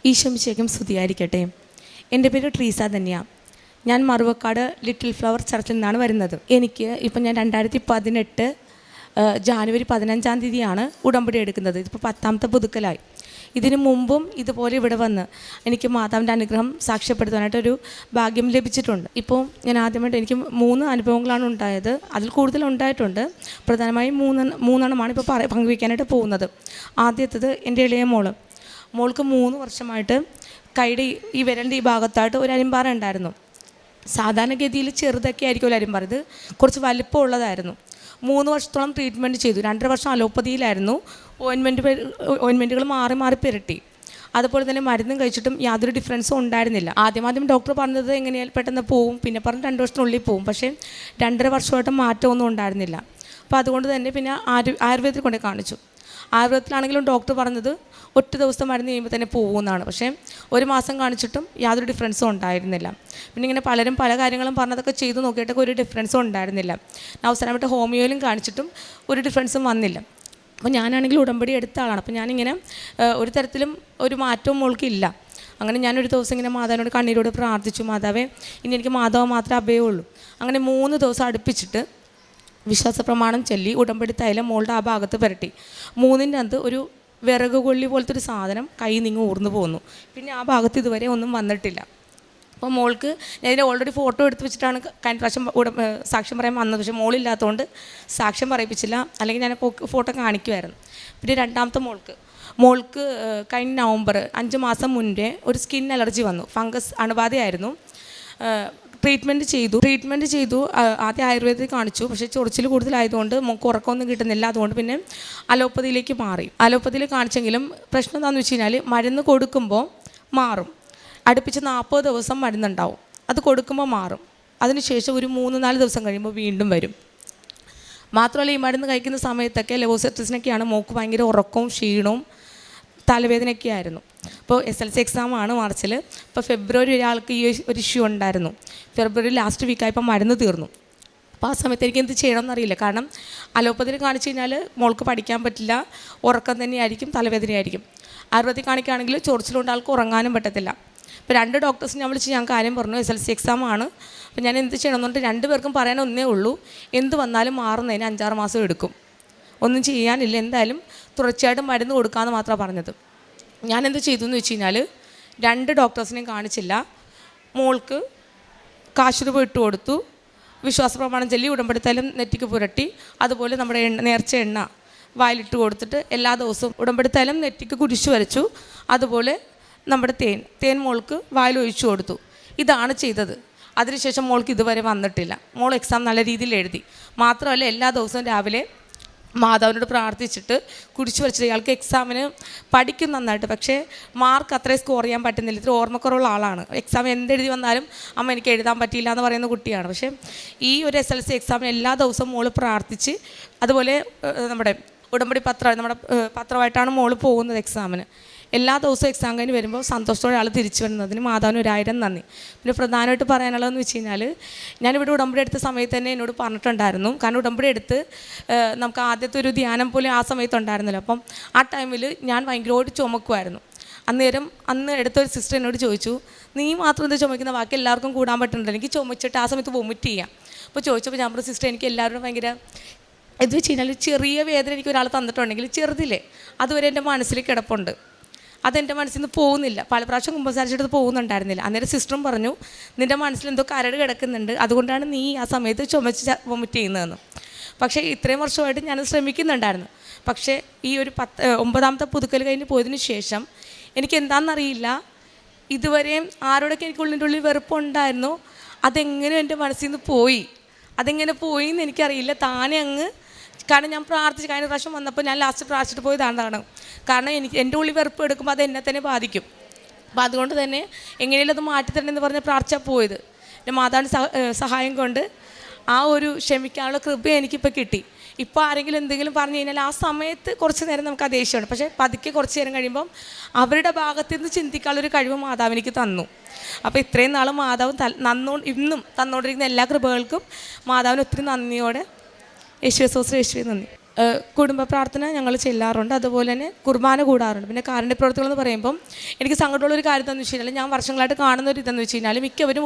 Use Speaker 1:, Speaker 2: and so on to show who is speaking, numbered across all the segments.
Speaker 1: ഈശോമിശിഹായ്ക്കും സ്തുതിയായിരിക്കട്ടെ. എൻ്റെ പേര് ട്രീസ തന്നെയാണ്. ഞാൻ മറുവക്കാട് ലിറ്റിൽ ഫ്ലവർ ചർച്ചിൽ നിന്നാണ് വരുന്നത്. എനിക്ക് ഇപ്പം ഞാൻ 2018 ജാനുവരി 15-ാം തീയതിയാണ് ഉടമ്പടി എടുക്കുന്നത്. ഇതിപ്പോൾ 10ാമത്തെ പുതുക്കലായി. ഇതിനു മുമ്പും ഇതുപോലെ ഇവിടെ വന്ന് എനിക്ക് മാതാവിൻ്റെ അനുഗ്രഹം സാക്ഷ്യപ്പെടുത്താനായിട്ടൊരു ഭാഗ്യം ലഭിച്ചിട്ടുണ്ട്. ഇപ്പോൾ ഞാൻ ആദ്യമായിട്ട് എനിക്ക് 3 അനുഭവങ്ങളാണ് ഉണ്ടായത്. അതിൽ കൂടുതൽ ഉണ്ടായിട്ടുണ്ട്. പ്രധാനമായും മൂന്നെണ്ണമാണ് ഇപ്പോൾ പങ്കുവയ്ക്കാനായിട്ട് പോകുന്നത്. ആദ്യത്തേത് എൻ്റെ ഇളയ മോൾക്ക് 3 വർഷമായിട്ട് കൈയുടെ ഈ വിരലിൻ്റെ ഈ ഭാഗത്തായിട്ട് ഒരു അരിമ്പാറ ഉണ്ടായിരുന്നു. സാധാരണഗതിയിൽ ചെറുതൊക്കെ ആയിരിക്കും ഒരു അരിമ്പാറ, ഇത് കുറച്ച് വലിപ്പമുള്ളതായിരുന്നു. 3 വർഷത്തോളം ട്രീറ്റ്മെൻറ്റ് ചെയ്തു. 2.5 വർഷം അലോപ്പതിയിലായിരുന്നു. ഓയിൻമെൻറ്റുകൾ മാറി മാറി പുരട്ടി. അതുപോലെ തന്നെ മരുന്നും കഴിച്ചിട്ടും യാതൊരു ഡിഫറൻസും ഉണ്ടായിരുന്നില്ല. ആദ്യം ഡോക്ടർ പറഞ്ഞത് എങ്ങനെയാൽ പെട്ടെന്ന് പോവും, പിന്നെ പറഞ്ഞ് 2 വർഷത്തിനുള്ളിൽ പോവും. പക്ഷേ 2.5 വർഷമായിട്ട് മാറ്റമൊന്നും ഉണ്ടായിരുന്നില്ല. അപ്പോൾ അതുകൊണ്ട് തന്നെ പിന്നെ ആയുർവേദത്തിൽ കൊണ്ടേ കാണിച്ചു. ആയുർവേദത്തിലാണെങ്കിലും ഡോക്ടർ പറഞ്ഞത് ഒറ്റ ദിവസം മരുന്ന് ചെയ്യുമ്പോൾ തന്നെ പോകുമെന്നാണ്. പക്ഷേ 1 മാസം കാണിച്ചിട്ടും യാതൊരു ഡിഫറൻസും ഉണ്ടായിരുന്നില്ല. പിന്നെ ഇങ്ങനെ പലരും പല കാര്യങ്ങളും പറഞ്ഞതൊക്കെ ചെയ്ത് നോക്കിയിട്ടൊക്കെ ഒരു ഡിഫറൻസും ഉണ്ടായിരുന്നില്ല. അവസാനമായിട്ട് ഹോമിയോയിലും കാണിച്ചിട്ടും ഒരു ഡിഫറൻസും വന്നില്ല. അപ്പോൾ ഞാനാണെങ്കിൽ ഉടമ്പടി എടുത്ത ആളാണ്. അപ്പോൾ ഞാനിങ്ങനെ ഒരു തരത്തിലും ഒരു മാറ്റവും മോൾക്കില്ല. അങ്ങനെ ഞാനൊരു ദിവസം ഇങ്ങനെ മാതാവിനോട് കണ്ണീരോട് പ്രാർത്ഥിച്ചു, മാതാവേ ഇനി എനിക്ക് മാതാവ് മാത്രമേ അഭയമുള്ളൂ. അങ്ങനെ 3 ദിവസം അടുപ്പിച്ചിട്ട് വിശ്വാസ പ്രമാണം ചൊല്ലി ഉടമ്പടി തൈലം മോളുടെ ആ ഭാഗത്ത് പുരട്ടി. 3ൻ്റെ അകത്ത് ഒരു വിറക് കൊള്ളി പോലത്തെ ഒരു സാധനം കൈ നിങ്ങൾ ഊർന്നു പോകുന്നു. പിന്നെ ആ ഭാഗത്ത് ഇതുവരെ ഒന്നും വന്നിട്ടില്ല. അപ്പോൾ മോൾക്ക് ഞാൻ ഓൾറെഡി ഫോട്ടോ എടുത്ത് വെച്ചിട്ടാണ് കഴിഞ്ഞ പ്രാവശ്യം സാക്ഷ്യം പറയാൻ വന്നത്. പക്ഷേ മോളില്ലാത്തതുകൊണ്ട് സാക്ഷ്യം പറയിപ്പിച്ചില്ല, അല്ലെങ്കിൽ ഞാൻ ഫോട്ടോ കാണിക്കുമായിരുന്നു. പിന്നെ 2ാമത്തെ മോൾക്ക് കഴിഞ്ഞ നവംബർ 5 മാസം മുന്നേ ഒരു സ്കിൻ അലർജി വന്നു. ഫംഗസ് അണുബാധയായിരുന്നു. ട്രീറ്റ്മെൻറ്റ് ചെയ്തു. ആദ്യം ആയുർവേദത്തിൽ കാണിച്ചു. പക്ഷേ ചൊറിച്ചിൽ കൂടുതലായതുകൊണ്ട് മോൾക്ക് ഉറക്കമൊന്നും കിട്ടുന്നില്ല. അതുകൊണ്ട് പിന്നെ അലോപ്പതിയിലേക്ക് മാറി. അലോപ്പതിയിൽ കാണിച്ചെങ്കിലും പ്രശ്നം എന്താണെന്ന് വെച്ച് കഴിഞ്ഞാൽ മരുന്ന് കൊടുക്കുമ്പോൾ മാറും. അടുപ്പിച്ച് 40 ദിവസം മരുന്നുണ്ടാവും. അത് കൊടുക്കുമ്പോൾ മാറും. അതിനുശേഷം ഒരു 3-4 ദിവസം കഴിയുമ്പോൾ വീണ്ടും വരും. മാത്രമല്ല ഈ മരുന്ന് കഴിക്കുന്ന സമയത്തൊക്കെ ലെവോസെട്രിസിനൊക്കെയാണ് മോൾക്ക് ഭയങ്കര ഉറക്കവും ക്ഷീണവും തലവേദനയൊക്കെ ആയിരുന്നു. ഇപ്പോൾ SLC എക്സാമാണ് മാർച്ചിൽ. ഇപ്പോൾ ഫെബ്രുവരി ഒരാൾക്ക് ഈ ഒരു ഇഷ്യൂ ഉണ്ടായിരുന്നു. ഫെബ്രുവരി ലാസ്റ്റ് വീക്കായപ്പോൾ മരുന്ന് തീർന്നു. അപ്പോൾ ആ സമയത്ത് എനിക്ക് എന്ത് ചെയ്യണമെന്നറിയില്ല. കാരണം അലോപ്പതിയിൽ കാണിച്ചു കഴിഞ്ഞാൽ മോൾക്ക് പഠിക്കാൻ പറ്റില്ല, ഉറക്കം തന്നെയായിരിക്കും, തലവേദനയായിരിക്കും. ആയുർവേദത്തിൽ കാണിക്കുകയാണെങ്കിൽ ചൊറിച്ചിലുകൊണ്ട് ആൾക്ക് ഉറങ്ങാനും പറ്റത്തില്ല. ഇപ്പോൾ 2 ഡോക്ടേഴ്സ് ഞാൻ വിളിച്ച് ഞാൻ കാര്യം പറഞ്ഞു, SLC എക്സാമാണ്, അപ്പോൾ ഞാൻ എന്ത് ചെയ്യണമെന്ന് പറഞ്ഞിട്ട് 2 പേർക്കും പറയാൻ ഒന്നേ ഉള്ളൂ, എന്ത് വന്നാലും മാറുന്നതിന് 5-6 മാസം എടുക്കും, ഒന്നും ചെയ്യാനില്ല, എന്തായാലും തുടർച്ചയായിട്ട് മരുന്ന് കൊടുക്കാമെന്ന് മാത്രമാണ് പറഞ്ഞത്. ഞാനെന്ത് ചെയ്തു എന്ന് വെച്ച് കഴിഞ്ഞാൽ 2 ഡോക്ടേഴ്സിനെയും കാണിച്ചില്ല. മോൾക്ക് കാശ് രൂപ ഇട്ട് കൊടുത്തു. വിശ്വാസ പ്രമാണം ചൊല്ലി ഉടമ്പടിത്തൈലം നെറ്റിക്ക് പുരട്ടി. അതുപോലെ നമ്മുടെ നേർച്ച എണ്ണ വായിലിട്ട് കൊടുത്തിട്ട് എല്ലാ ദിവസവും ഉടമ്പടിത്തൈലം നെറ്റിക്ക് കുരിശു വരച്ചു. അതുപോലെ നമ്മുടെ തേൻ മോൾക്ക് വായിൽ ഒഴിച്ചു കൊടുത്തു. ഇതാണ് ചെയ്തത്. അതിനുശേഷം മോൾക്ക് ഇതുവരെ വന്നിട്ടില്ല. മോൾ എക്സാം നല്ല രീതിയിൽ എഴുതി. മാത്രമല്ല എല്ലാ ദിവസവും രാവിലെ മാതാവിനോട് പ്രാർത്ഥിച്ചിട്ട് കുരിശു വരച്ചിട്ട് ഇയാൾക്ക് എക്സാമിന് പഠിക്കും നന്നായിട്ട്, പക്ഷേ മാർക്ക് അത്രയും സ്കോർ ചെയ്യാൻ പറ്റുന്നില്ല. ഇത്ര ഓർമ്മക്കുറവുള്ള ആളാണ്. എക്സാം എന്തെഴുതി വന്നാലും അമ്മ എനിക്ക് എഴുതാൻ പറ്റിയില്ല എന്ന് പറയുന്ന കുട്ടിയാണ്. പക്ഷേ ഈ ഒരു SLC എക്സാമിന് എല്ലാ ദിവസവും മോൾ പ്രാർത്ഥിച്ച്, അതുപോലെ നമ്മുടെ ഉടമ്പടി നമ്മുടെ പത്രമായിട്ടാണ് മോൾ പോകുന്നത് എക്സാമിന്. എല്ലാ ദിവസവും എക്സാം കഴിഞ്ഞ് വരുമ്പോൾ സന്തോഷത്തോടെ ആൾ തിരിച്ചു വരുന്നതിന് മാതാവിന് 1000 നന്ദി. പിന്നെ പ്രധാനമായിട്ട് പറയാനുള്ളതെന്ന് വെച്ച് കഴിഞ്ഞാൽ ഞാനിവിടെ ഉടമ്പടി എടുത്ത സമയത്ത് തന്നെ എന്നോട് പറഞ്ഞിട്ടുണ്ടായിരുന്നു. കാരണം ഉടമ്പടി എടുത്ത് നമുക്ക് ആദ്യത്തെ ഒരു ധ്യാനം പോലെ ആ സമയത്തുണ്ടായിരുന്നല്ലോ. അപ്പം ആ ടൈമിൽ ഞാൻ ഭയങ്കരമായിട്ട് ചുമക്കുമായിരുന്നു. അന്ന് എടുത്തൊരു സിസ്റ്റർ എന്നോട് ചോദിച്ചു, നീ മാത്രം എന്താ ചുമക്കുന്ന, ബാക്കി എല്ലാവർക്കും കൂടാൻ പറ്റുന്നുണ്ടല്ലോ. എനിക്ക് ചുമച്ചിട്ട് ആ സമയത്ത് വൊമിറ്റ് ചെയ്യാം. അപ്പോൾ ചോദിച്ചപ്പോൾ ഞാൻ പറഞ്ഞു, സിസ്റ്റർ എനിക്ക് എല്ലാവരും ഭയങ്കര ഇത് വെച്ച് കഴിഞ്ഞാൽ ചെറിയ വേദന എനിക്ക് ഒരാൾ തന്നിട്ടുണ്ടെങ്കിൽ ചെറുതില്ലേ അതുവരെ എൻ്റെ മനസ്സിൽ കിടപ്പുണ്ട്, അതെൻ്റെ മനസ്സിൽ നിന്ന് പോകുന്നില്ല. പല പ്രാവശ്യം കുമ്പസാരിച്ചിട്ട് പോകുന്നുണ്ടായിരുന്നില്ല. അന്നേരം സിസ്റ്ററും പറഞ്ഞു, നിൻ്റെ മനസ്സിൽ എന്തോ കരട് കിടക്കുന്നുണ്ട്, അതുകൊണ്ടാണ് നീ ആ സമയത്ത് ചുമച്ച് വൊമിറ്റ് ചെയ്യുന്നതെന്ന്. പക്ഷേ ഇത്രയും വർഷമായിട്ട് ഞാൻ ശ്രമിക്കുന്നുണ്ടായിരുന്നു. പക്ഷേ ഈ ഒരു 9ാമത്തെ പുതുക്കൽ കഴിഞ്ഞ് പോയതിന് ശേഷം എനിക്ക് എന്താണെന്നറിയില്ല, ഇതുവരെയും ആരോടൊക്കെ എനിക്ക് ഉള്ളിൽ വെറുപ്പുണ്ടായിരുന്നു, അതെങ്ങനെ എൻ്റെ മനസ്സിൽ നിന്ന് പോയി, അതെങ്ങനെ പോയി എന്ന് എനിക്കറിയില്ല. താനെ അങ്ങ്, കാരണം ഞാൻ പ്രാർത്ഥിച്ച് കഴിഞ്ഞ പ്രാവശ്യം വന്നപ്പോൾ ഞാൻ ലാസ്റ്റ് പ്രാർത്ഥിച്ചിട്ട് പോയതാണ്. കാരണം എൻ്റെ ഉള്ളിൽ വെറുപ്പ് എടുക്കുമ്പോൾ അത് എന്നെ തന്നെ ബാധിക്കും. അപ്പോൾ അതുകൊണ്ട് തന്നെ എങ്ങനെയും അത് മാറ്റിത്തരണമെന്ന് പറഞ്ഞ് പ്രാർത്ഥിച്ചാൽ പോയത്. എൻ്റെ മാതാവിൻ്റെ സഹായം കൊണ്ട് ആ ഒരു ക്ഷമിക്കാനുള്ള കൃപ എനിക്കിപ്പോൾ കിട്ടി. ഇപ്പോൾ ആരെങ്കിലും എന്തെങ്കിലും പറഞ്ഞു കഴിഞ്ഞാൽ ആ സമയത്ത് കുറച്ച് നേരം നമുക്ക് ആ ദേഷ്യമുണ്ട്. പക്ഷേ പതുക്കെ കുറച്ച് നേരം കഴിയുമ്പം അവരുടെ ഭാഗത്തു നിന്ന് ചിന്തിക്കാനുള്ളൊരു കഴിവ് മാതാവ് എനിക്ക് തന്നു. അപ്പോൾ ഇത്രയും നാൾ മാതാവ് ഇന്നും തന്നുകൊണ്ടിരിക്കുന്ന എല്ലാ കൃപകൾക്കും മാതാവിന് ഒത്തിരി നന്ദിയോടെ യേശുവേ നന്ദി. കുടുംബ പ്രാർത്ഥന ഞങ്ങൾ ചെല്ലാറുണ്ട്, അതുപോലെ തന്നെ കുർബാന കൂടാറുണ്ട്. പിന്നെ കാരുണ്യ പ്രവർത്തികൾ എന്ന് പറയുമ്പം എനിക്ക് സങ്കടമുള്ളൊരു കാര്യം എന്ന് വെച്ച് കഴിഞ്ഞാൽ, ഞാൻ വർഷങ്ങളായിട്ട് കാണുന്ന ഒരു ഇതെന്ന് വെച്ച് കഴിഞ്ഞാൽ, മിക്കവരും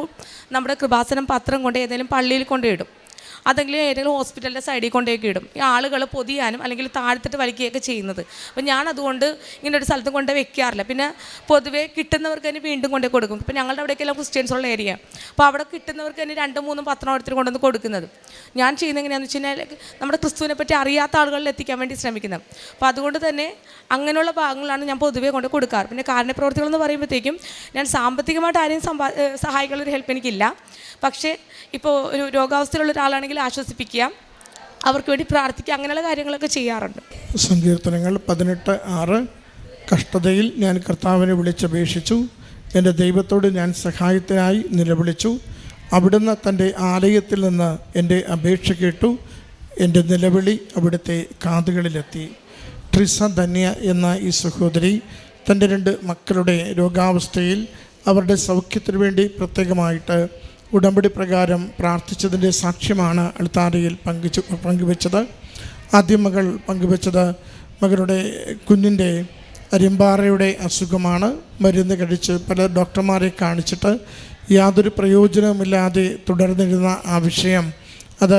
Speaker 1: നമ്മുടെ കൃപാസനം പത്രം കൊണ്ട് ഏതെങ്കിലും പള്ളിയിൽ കൊണ്ടുപോയിടും, അതെങ്കിലും ഏതെങ്കിലും ഹോസ്പിറ്റലിൻ്റെ സൈഡിൽ കൊണ്ടേക്ക് ഇടും. ഈ ആളുകൾ പൊതിയാനും അല്ലെങ്കിൽ താഴ്ത്തിട്ട് വലിക്കുകയൊക്കെ ചെയ്യുന്നത്. അപ്പോൾ ഞാൻ അതുകൊണ്ട് ഇങ്ങനെ ഒരു സ്ഥലത്തും കൊണ്ട് വെക്കാറില്ല. പിന്നെ പൊതുവേ കിട്ടുന്നവർക്ക് തന്നെ വീണ്ടും കൊണ്ടേ കൊടുക്കും. ഇപ്പോൾ ഞങ്ങളുടെ അവിടേക്കെല്ലാം ക്രിസ്ത്യൻസുള്ള ഏരിയ, അപ്പോൾ അവിടെ കിട്ടുന്നവർക്ക് തന്നെ 2-3 പത്രം എടുത്തിട്ട് കൊണ്ടുവന്ന് കൊടുക്കുന്നത്. ഞാൻ ചെയ്യുന്നത് എങ്ങനെയാണെന്ന് വെച്ച് കഴിഞ്ഞാൽ, നമ്മുടെ ക്രിസ്തുവിനെ പറ്റി അറിയാത്ത ആളുകളിൽ എത്തിക്കാൻ വേണ്ടി ശ്രമിക്കുന്നത്. അപ്പോൾ അതുകൊണ്ട് തന്നെ അങ്ങനെയുള്ള ഭാഗങ്ങളാണ് ഞാൻ പൊതുവേ കൊണ്ട് കൊടുക്കാറ്. പിന്നെ കാരുണ്യ പ്രവർത്തികൾ എന്ന് പറയുമ്പോഴത്തേക്കും ഞാൻ സാമ്പത്തികമായിട്ട് ആരെയും സഹായിക്കാനുള്ളൊരു ഹെൽപ്പ് എനിക്കില്ല. പക്ഷേ ഇപ്പോൾ ഒരു രോഗാവസ്ഥയിലുള്ള ഒരാളാണെങ്കിൽ ആശ്വസിപ്പിക്കുക, അവർക്ക് വേണ്ടി പ്രാർത്ഥിക്കുക, അങ്ങനെയുള്ള കാര്യങ്ങളൊക്കെ ചെയ്യാറുണ്ട്.
Speaker 2: സങ്കീർത്തനങ്ങൾ 18:6 കഷ്ടതയിൽ ഞാൻ കർത്താവിനെ വിളിച്ചപേക്ഷിച്ചു, എൻ്റെ ദൈവത്തോട് ഞാൻ സഹായത്തിനായി നിലവിളിച്ചു. അവിടുന്ന് തൻ്റെ ആലയത്തിൽ നിന്ന് എൻ്റെ അപേക്ഷ കേട്ടു, എൻ്റെ നിലവിളി അവിടുത്തെ കാതുകളിലെത്തി. ട്രിസ ധന്യ എന്ന ഈ സഹോദരി തൻ്റെ 2 മക്കളുടെ രോഗാവസ്ഥയിൽ അവരുടെ സൗഖ്യത്തിനു വേണ്ടി പ്രത്യേകമായിട്ട് ഉടമ്പടി പ്രകാരം പ്രാർത്ഥിച്ചതിൻ്റെ സാക്ഷ്യമാണ് അൾത്താരയിൽ പങ്കുവെച്ചത്. ആദ്യം മകൾ പങ്കുവെച്ചത് മകളുടെ കുഞ്ഞിൻ്റെ അരിമ്പാറയുടെ അസുഖമാണ്. മരുന്ന് കഴിച്ച് പല ഡോക്ടർമാരെ കാണിച്ചിട്ട് യാതൊരു പ്രയോജനവുമില്ലാതെ തുടർന്നിരുന്ന ആ വിഷയം, അത്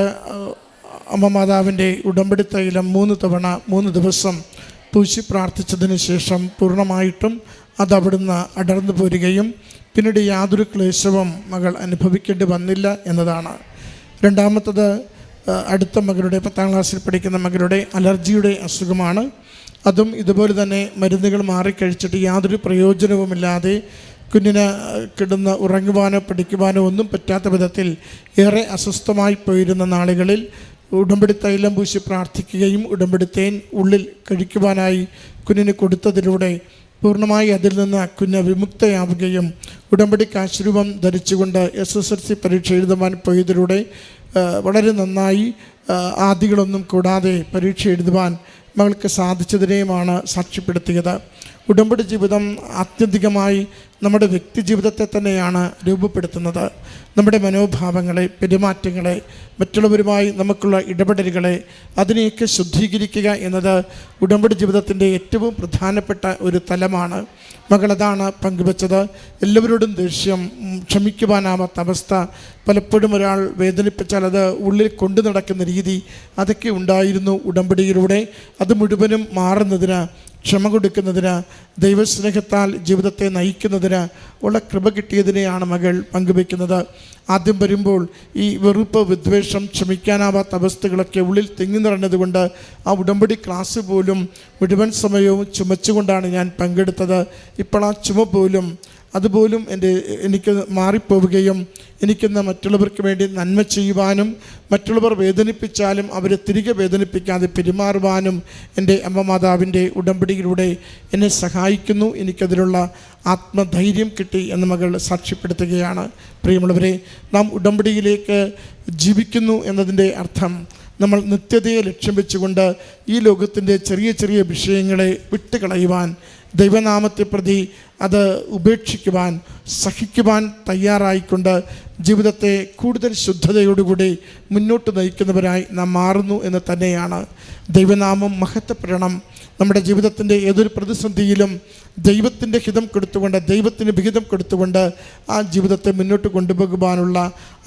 Speaker 2: അമ്മ മാതാവിൻ്റെ ഉടമ്പടി തൈലം 3 ദിവസം പൂശി പ്രാർത്ഥിച്ചതിന് ശേഷം പൂർണ്ണമായിട്ടും അത് അവിടുന്ന് അടർന്നു പോരുകയും പിന്നീട് യാതൊരു ക്ലേശവും മകൾ അനുഭവിക്കേണ്ടി വന്നില്ല എന്നതാണ്. രണ്ടാമത്തത് അടുത്ത മകളുടെ 10ാം ക്ലാസ്സിൽ പഠിക്കുന്ന മകളുടെ അലർജിയുടെ അസുഖമാണ്. അതും ഇതുപോലെ തന്നെ മരുന്നുകൾ മാറിക്കഴിച്ചിട്ട് യാതൊരു പ്രയോജനവുമില്ലാതെ കുഞ്ഞിന് കിടന്ന് ഉറങ്ങുവാനോ പഠിക്കുവാനോ ഒന്നും പറ്റാത്ത വിധത്തിൽ ഏറെ അസ്വസ്ഥമായി പോയിരുന്ന നാളുകളിൽ ഉടമ്പടി തൈലം പൂശി പ്രാർത്ഥിക്കുകയും ഉടമ്പടി തേൻ ഉള്ളിൽ കഴിക്കുവാനായി കുഞ്ഞിന് കൊടുത്തതിലൂടെ പൂർണ്ണമായി അതിൽ നിന്ന് കുഞ്ഞ് വിമുക്തയാവുകയും ഉടമ്പടി കാശുരൂപം ധരിച്ചുകൊണ്ട് SSLC പരീക്ഷ എഴുതുവാൻ പോയതിലൂടെ വളരെ നന്നായി ആദികളൊന്നും കൂടാതെ പരീക്ഷ എഴുതുവാൻ മകൾക്ക് സാധിച്ചതിനെയുമാണ് സാക്ഷ്യപ്പെടുത്തിയത്. ഉടമ്പടി ജീവിതം ആത്യന്തികമായി നമ്മുടെ വ്യക്തി ജീവിതത്തെ തന്നെയാണ് രൂപപ്പെടുത്തുന്നത്. നമ്മുടെ മനോഭാവങ്ങളെ, പെരുമാറ്റങ്ങളെ, മറ്റുള്ളവരുമായി നമുക്കുള്ള ഇടപെടലുകളെ, അതിനെയൊക്കെ ശുദ്ധീകരിക്കുക എന്നത് ഉടമ്പടി ജീവിതത്തിൻ്റെ ഏറ്റവും പ്രധാനപ്പെട്ട ഒരു തലമാണ്. മകളതാണ് പങ്കുവച്ചത്. എല്ലാവരോടും ദേഷ്യം, ക്ഷമിക്കുവാനാവാത്ത അവസ്ഥ, പലപ്പോഴും ഒരാൾ വേദനിപ്പിച്ചാൽ അത് ഉള്ളിൽ കൊണ്ടു നടക്കുന്ന രീതി, അതൊക്കെ ഉണ്ടായിരുന്നു. ഉടമ്പടിയിലൂടെ അത് മുഴുവനും മാറുന്നതിന്, ക്ഷമ കൊടുക്കുന്നതിന്, ദൈവസ്നേഹത്താൽ ജീവിതത്തെ നയിക്കുന്നതിന് ഉള്ള കൃപ കിട്ടിയതിനെയാണ് മകൾ പങ്കുവയ്ക്കുന്നത്. ആദ്യം വരുമ്പോൾ ഈ വെറുപ്പ്, വിദ്വേഷം, ക്ഷമിക്കാനാവാത്ത അവസ്ഥകളൊക്കെ ഉള്ളിൽ തിങ്ങി നിറഞ്ഞതുകൊണ്ട് ആ ഉടമ്പടി ക്ലാസ് പോലും മുഴുവൻ സമയവും ചുമച്ചുകൊണ്ടാണ് ഞാൻ പങ്കെടുത്തത്. ഇപ്പോൾ ആ ചുമ പോലും അതുപോലും എനിക്ക് മാറിപ്പോവുകയും എനിക്കിന്ന് മറ്റുള്ളവർക്ക് വേണ്ടി നന്മ ചെയ്യുവാനും മറ്റുള്ളവർ വേദനിപ്പിച്ചാലും അവരെ തിരികെ വേദനിപ്പിക്കാതെ പെരുമാറുവാനും എൻ്റെ അമ്മ മാതാവിൻ്റെ ഉടമ്പടിയിലൂടെ എന്നെ സഹായിക്കുന്നു. എനിക്കതിലുള്ള ആത്മധൈര്യം കിട്ടി എന്ന് മകൾ സാക്ഷ്യപ്പെടുത്തുകയാണ്. പ്രിയമുള്ളവരെ, നാം ഉടമ്പടിയിലേക്ക് ജീവിക്കുന്നു എന്നതിൻ്റെ അർത്ഥം നമ്മൾ നിത്യതയെ ലക്ഷ്യം വെച്ചുകൊണ്ട് ഈ ലോകത്തിൻ്റെ ചെറിയ ചെറിയ വിഷയങ്ങളെ വിട്ടുകളയുവാൻ, ദൈവനാമത്തെ പ്രതി അത് ഉപേക്ഷിക്കുവാൻ, സഹിക്കുവാൻ തയ്യാറായിക്കൊണ്ട് ജീവിതത്തെ കൂടുതൽ ശുദ്ധതയോടുകൂടി മുന്നോട്ട് നയിക്കുന്നവരായി നാം മാറുന്നു എന്ന് തന്നെയാണ്. ദൈവനാമം മഹത്വപ്പെടണം. നമ്മുടെ ജീവിതത്തിൻ്റെ ഏതൊരു പ്രതിസന്ധിയിലും ദൈവത്തിൻ്റെ ഹിതം കൊടുത്തുകൊണ്ട്, ദൈവത്തിന് വിഹിതം കൊടുത്തുകൊണ്ട് ആ ജീവിതത്തെ മുന്നോട്ട് കൊണ്ടുപോകുവാനുള്ള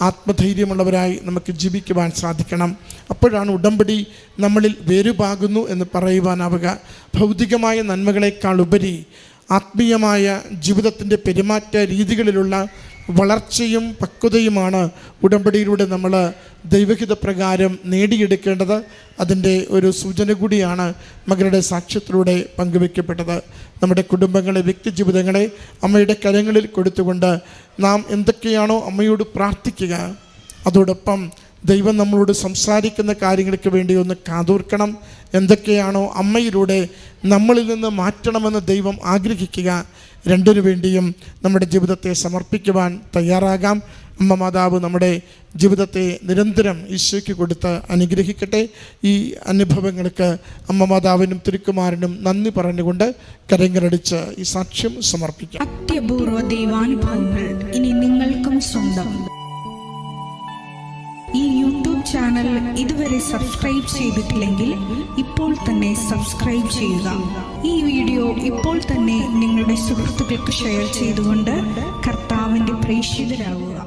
Speaker 2: ആത്മധൈര്യമുള്ളവരായി നമുക്ക് ജീവിക്കുവാൻ സാധിക്കണം. അപ്പോഴാണ് ഉടമ്പടി നമ്മളിൽ വേരുപാകുന്നു എന്ന് പറയുവാനാവുക. ഭൗതികമായ നന്മകളെക്കാൾ ഉപരി ആത്മീയമായ ജീവിതത്തിൻ്റെ പെരുമാറ്റ രീതികളിലുള്ള വളർച്ചയും പക്വതയുമാണ് ഉടമ്പടിയിലൂടെ നമ്മൾ ദൈവഹിത പ്രകാരം നേടിയെടുക്കേണ്ടത്. അതിൻ്റെ ഒരു സൂചന കൂടിയാണ് മകളുടെ സാക്ഷ്യത്തിലൂടെ പങ്കുവയ്ക്കപ്പെട്ടത്. നമ്മുടെ കുടുംബങ്ങളെ, വ്യക്തി ജീവിതങ്ങളെ അമ്മയുടെ കരങ്ങളിൽ കൊടുത്തുകൊണ്ട് നാം എന്തൊക്കെയാണോ അമ്മയോട് പ്രാർത്ഥിക്കുക, അതോടൊപ്പം ദൈവം നമ്മളോട് സംസാരിക്കുന്ന കാര്യങ്ങൾക്ക് വേണ്ടി ഒന്ന് കാതോർക്കണം. എന്തൊക്കെയാണോ അമ്മയിലൂടെ നമ്മളിൽ നിന്ന് മാറ്റണമെന്ന് ദൈവം ആഗ്രഹിക്കുക, രണ്ടിനു വേണ്ടിയും നമ്മുടെ ജീവിതത്തെ സമർപ്പിക്കുവാൻ തയ്യാറാകാം. അമ്മ മാതാവ് നമ്മുടെ ജീവിതത്തെ നിരന്തരം ഈശോയ്ക്ക് കൊടുത്ത് അനുഗ്രഹിക്കട്ടെ. ഈ അനുഭവങ്ങൾക്ക് അമ്മ മാതാവിനും തിരുക്കുമാരനും നന്ദി പറഞ്ഞുകൊണ്ട് കരങ്ങളടിച്ച് ഈ സാക്ഷ്യം സമർപ്പിക്കാം.
Speaker 3: അത്യപൂർവ ദൈവാനുഭവങ്ങൾ ഇനി നിങ്ങൾക്കും സ്വന്തം. ഈ യൂട്യൂബ് ചാനൽ ഇതുവരെ സബ്സ്ക്രൈബ് ചെയ്തിട്ടില്ലെങ്കിൽ ഇപ്പോൾ തന്നെ സബ്സ്ക്രൈബ് ചെയ്യുക. ഈ വീഡിയോ ഇപ്പോൾ തന്നെ നിങ്ങളുടെ സുഹൃത്തുക്കൾക്ക് ഷെയർ ചെയ്തുകൊണ്ട് കർത്താവിൻ്റെ പ്രേക്ഷിതരാകുക.